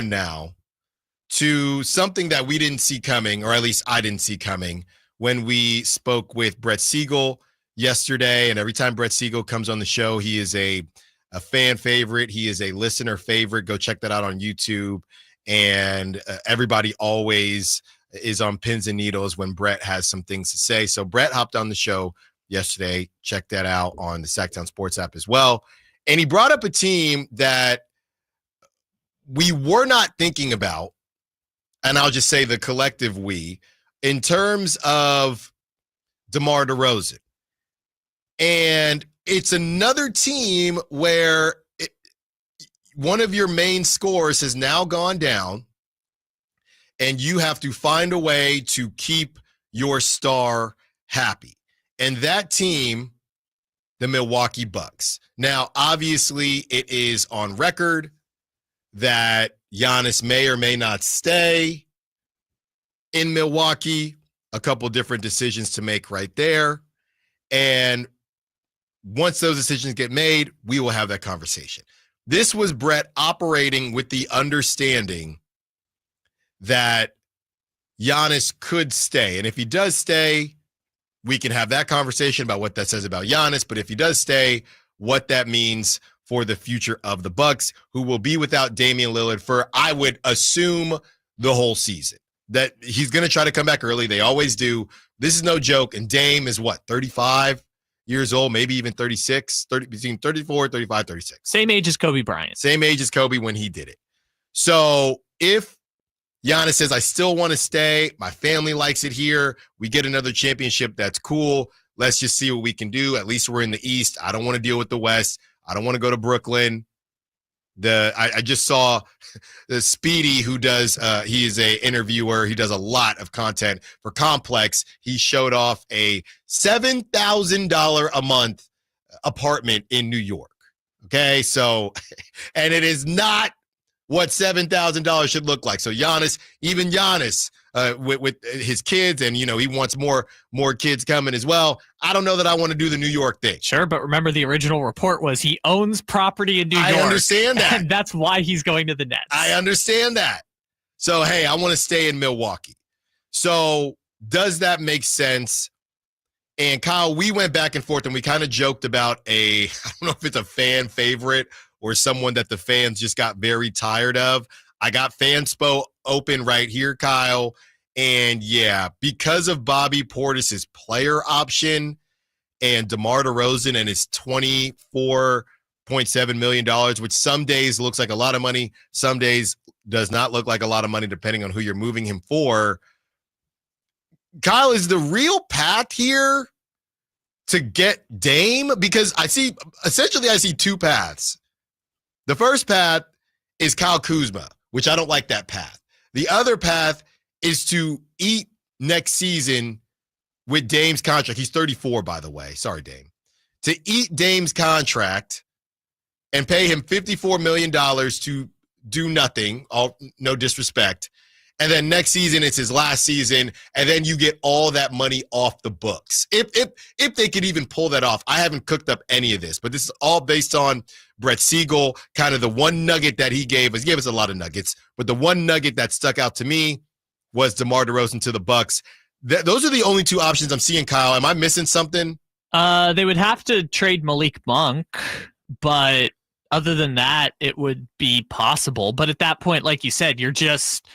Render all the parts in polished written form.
now to something that we didn't see coming, or at least I didn't see coming, when we spoke with Brett Seagull yesterday. And every time Brett Seagull comes on the show, he is a fan favorite. He is a listener favorite. Go check that out on YouTube. And everybody always is on pins and needles when Brett has some things to say. So Brett hopped on the show yesterday. Check that out on the Sactown Sports app as well. And he brought up a team that we were not thinking about, and I'll just say the collective we, in terms of DeMar DeRozan. And it's another team where one of your main scorers has now gone down, and you have to find a way to keep your star happy. And that team, the Milwaukee Bucks. Now, obviously, it is on record that Giannis may or may not stay in Milwaukee. A couple different decisions to make right there. And once those decisions get made, we will have that conversation. This was Brett operating with the understanding that Giannis could stay. And if he does stay, we can have that conversation about what that says about Giannis. But if he does stay, what that means for the future of the Bucks, who will be without Damian Lillard for, I would assume, the whole season. That he's going to try to come back early. They always do. This is no joke. And Dame is what, 35 years old, maybe even 36, between 34, 35, 36. Same age as Kobe Bryant. Same age as Kobe when he did it. So if Giannis says, I still want to stay, my family likes it here, we get another championship, that's cool. Let's just see what we can do. At least we're in the East. I don't want to deal with the West. I don't want to go to Brooklyn. I just saw the Speedy, who does, he is a interviewer. He does a lot of content for Complex. He showed off a $7,000 a month apartment in New York. Okay, so, and it is not what $7,000 should look like. So Giannis, even Giannis, with his kids, and he wants more kids coming as well. I don't know that I want to do the New York thing. Sure, but remember the original report was he owns property in New York. I understand that. And that's why he's going to the Nets. I understand that. So, hey, I want to stay in Milwaukee. So does that make sense? And Kyle, we went back and forth, and we kind of joked about I don't know if it's a fan favorite or someone that the fans just got very tired of. I got Fanspo open right here, Kyle. And yeah, because of Bobby Portis's player option and DeMar DeRozan and his $24.7 million, which some days looks like a lot of money, some days does not look like a lot of money, depending on who you're moving him for. Kyle, is the real path here to get Dame? Because I see two paths. The first path is Kyle Kuzma, which I don't like that path. The other path is to eat next season with Dame's contract. He's 34, by the way. Sorry, Dame. To eat Dame's contract and pay him $54 million to do nothing, no disrespect. And then next season, it's his last season, and then you get all that money off the books. If they could even pull that off. I haven't cooked up any of this, but this is all based on Brett Seagull. Kind of the one nugget that he gave us a lot of nuggets, but the one nugget that stuck out to me was DeMar DeRozan to the Bucks. Those are the only two options I'm seeing, Kyle. Am I missing something? They would have to trade Malik Monk, but other than that, it would be possible. But at that point, like you said, you're just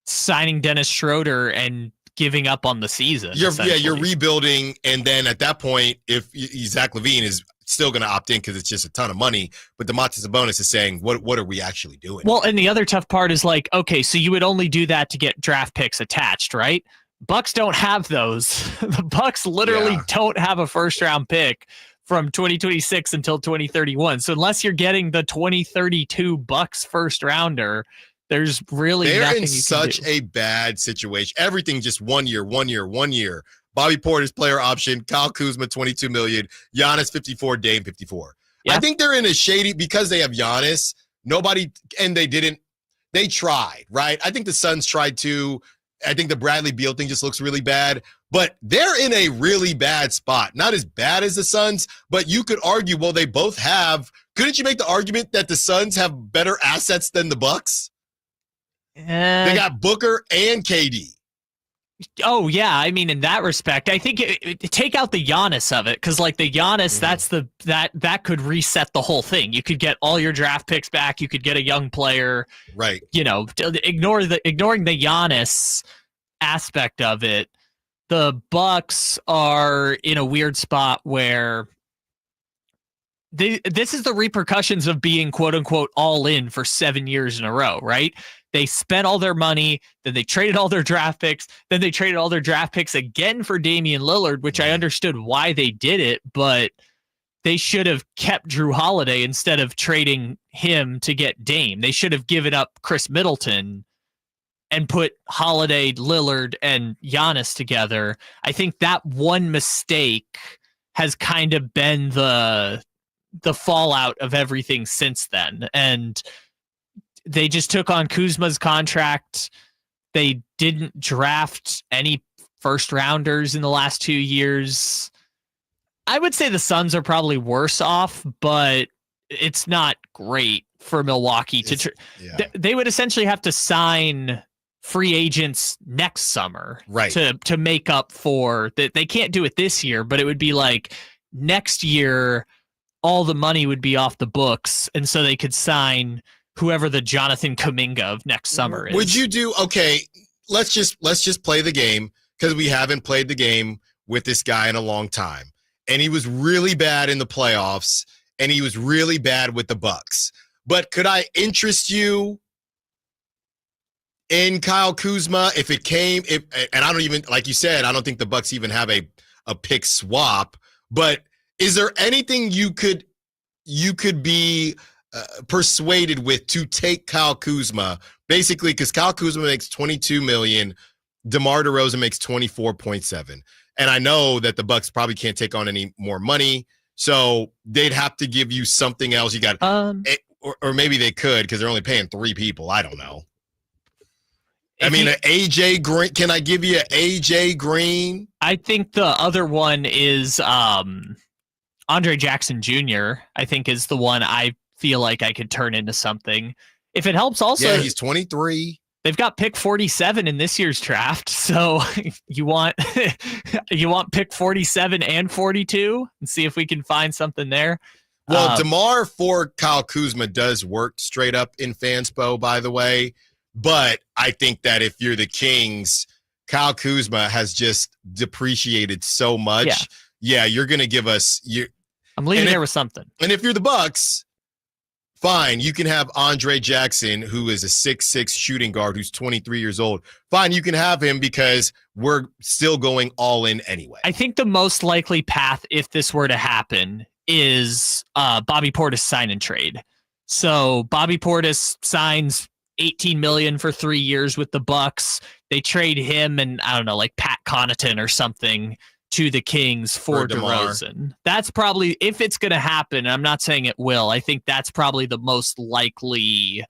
signing Dennis Schroeder and giving up on the season. You're rebuilding, and then at that point, if Zach LaVine is still going to opt in because it's just a ton of money, but Domantas Sabonis is saying, what are we actually doing? Well, and the other tough part is like, okay, so you would only do that to get draft picks attached, right? Bucks don't have those. The Bucks literally don't have a first-round pick from 2026 until 2031. So unless you're getting the 2032 Bucks first-rounder, there's really they're nothing in such a bad situation. Everything just 1 year. Bobby Portis player option, Kyle Kuzma $22 million, Giannis $54, Dame $54. Yeah. I think they're in a shady because they have Giannis. They tried, right? I think the Suns tried too. I think the Bradley Beal thing just looks really bad, but they're in a really bad spot. Not as bad as the Suns, but you could argue, well, they both have. Couldn't you make the argument that the Suns have better assets than the Bucks? They got Booker and KD. Oh yeah, I mean in that respect, I think take out the Giannis of it, because like the Giannis, that's that could reset the whole thing. You could get all your draft picks back. You could get a young player, right? You know, ignoring the Giannis aspect of it. The Bucks are in a weird spot where this is the repercussions of being quote unquote all in for 7 years in a row, right? They spent all their money, then they traded all their draft picks, then they traded all their draft picks again for Damian Lillard, which I understood why they did it, but they should have kept Drew Holiday instead of trading him to get Dame. They should have given up Chris Middleton and put Holiday, Lillard, and Giannis together. I think that one mistake has kind of been the fallout of everything since then. And they just took on Kuzma's contract. They didn't draft any first rounders in the last 2 years. I would say the Suns are probably worse off, but it's not great for Milwaukee. They would essentially have to sign free agents next summer, right, to make up for that. They can't do it this year, but it would be like next year all the money would be off the books, and so they could sign whoever the Jonathan Kuminga of next summer is. Would you do, okay, let's just play the game, because we haven't played the game with this guy in a long time. And he was really bad in the playoffs, and he was really bad with the Bucks. But could I interest you in Kyle Kuzma if it came, and I don't even, like you said, I don't think the Bucks even have a pick swap, but is there anything you could be persuaded with to take Kyle Kuzma, basically, because Kyle Kuzma makes $22 million, DeMar DeRozan makes 24.7, and I know that the Bucks probably can't take on any more money, so they'd have to give you something else. You got, or maybe they could, because they're only paying 3 people. I don't know. I mean, AJ Green. Can I give you an AJ Green? I think the other one is Andre Jackson Jr. I think is the one I feel like I could turn into something. If it helps also. Yeah, he's 23. They've got pick 47 in this year's draft. So you want pick 47 and 42 and see if we can find something there. Well, DeMar for Kyle Kuzma does work straight up in Fanspo, by the way. But I think that if you're the Kings, Kyle Kuzma has just depreciated so much. Yeah, you're going to give us. I'm leaving there with something. And if you're the Bucks, fine, you can have Andre Jackson, who is a 6'6" shooting guard who's 23 years old. Fine, you can have him because we're still going all in anyway. I think the most likely path, if this were to happen, is Bobby Portis sign and trade. So Bobby Portis signs $18 million for 3 years with the Bucks. They trade him and I don't know, like Pat Connaughton or something to the Kings for DeRozan. That's probably, if it's going to happen, I'm not saying it will, I think that's probably the most likely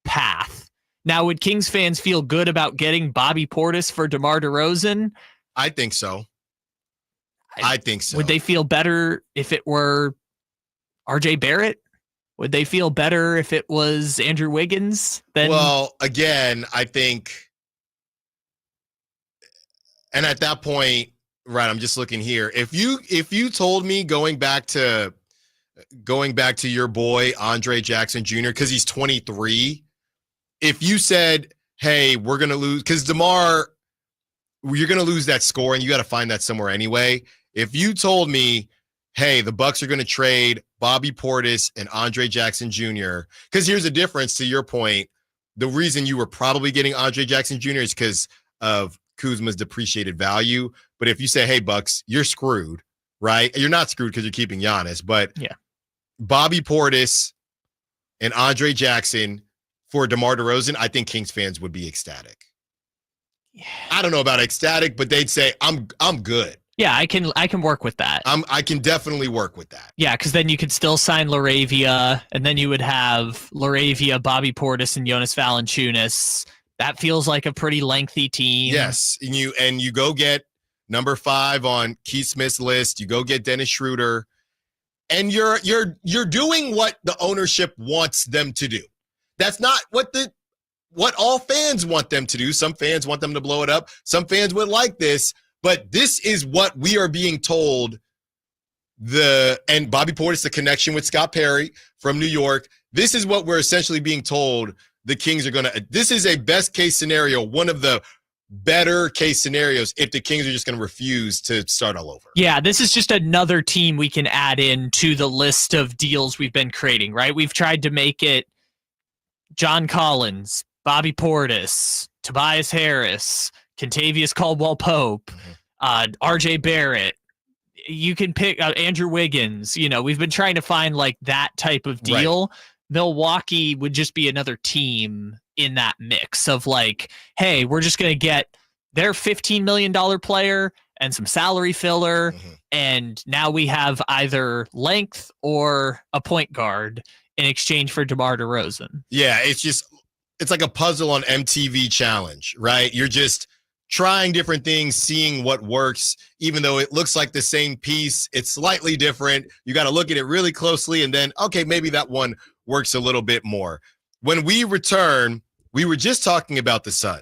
path. Now, would Kings fans feel good about getting Bobby Portis for DeMar DeRozan? I think so. I think so. Would they feel better if it were RJ Barrett? Would they feel better if it was Andrew Wiggins? Well, again, I think, and at that point, right, I'm just looking here. If you told me going back to your boy Andre Jackson Jr., because he's 23, if you said, hey, we're gonna lose, because DeMar, you're gonna lose that score, and you got to find that somewhere anyway. If you told me, hey, the Bucks are going to trade Bobby Portis and Andre Jackson Jr., because here's the difference to your point. The reason you were probably getting Andre Jackson Jr. is because of Kuzma's depreciated value. But if you say, hey, Bucks, you're screwed, right? You're not screwed because you're keeping Giannis, but yeah, Bobby Portis and Andre Jackson for DeMar DeRozan, I think Kings fans would be ecstatic. Yeah. I don't know about ecstatic, but they'd say, I'm good. Yeah, I can work with that. I can definitely work with that. Yeah, because then you could still sign LaRavia, and then you would have LaRavia, Bobby Portis, and Jonas Valanciunas. That feels like a pretty lengthy team. Yes, and you go get number 5 on Keith Smith's list. You go get Dennis Schroeder, and you're doing what the ownership wants them to do. That's not what what all fans want them to do. Some fans want them to blow it up. Some fans would like this, but this is what we are being told. And Bobby Portis, the connection with Scott Perry from New York. This is what we're essentially being told the Kings are going to. This is a best case scenario, one of the better case scenarios if the Kings are just going to refuse to start all over. Yeah, this is just another team we can add in to the list of deals we've been creating, right? We've tried to make it John Collins, Bobby Portis, Tobias Harris, Kentavious Caldwell-Pope, RJ Barrett. You can pick Andrew Wiggins. We've been trying to find like that type of deal. Right. Milwaukee would just be another team in that mix of like, hey, we're just going to get their $15 million player and some salary filler. And now we have either length or a point guard in exchange for DeMar DeRozan. Yeah, it's like a puzzle on MTV Challenge, right? You're just trying different things, seeing what works, even though it looks like the same piece, it's slightly different. You got to look at it really closely and then, okay, maybe that one works a little bit more. When we return, we were just talking about the Suns.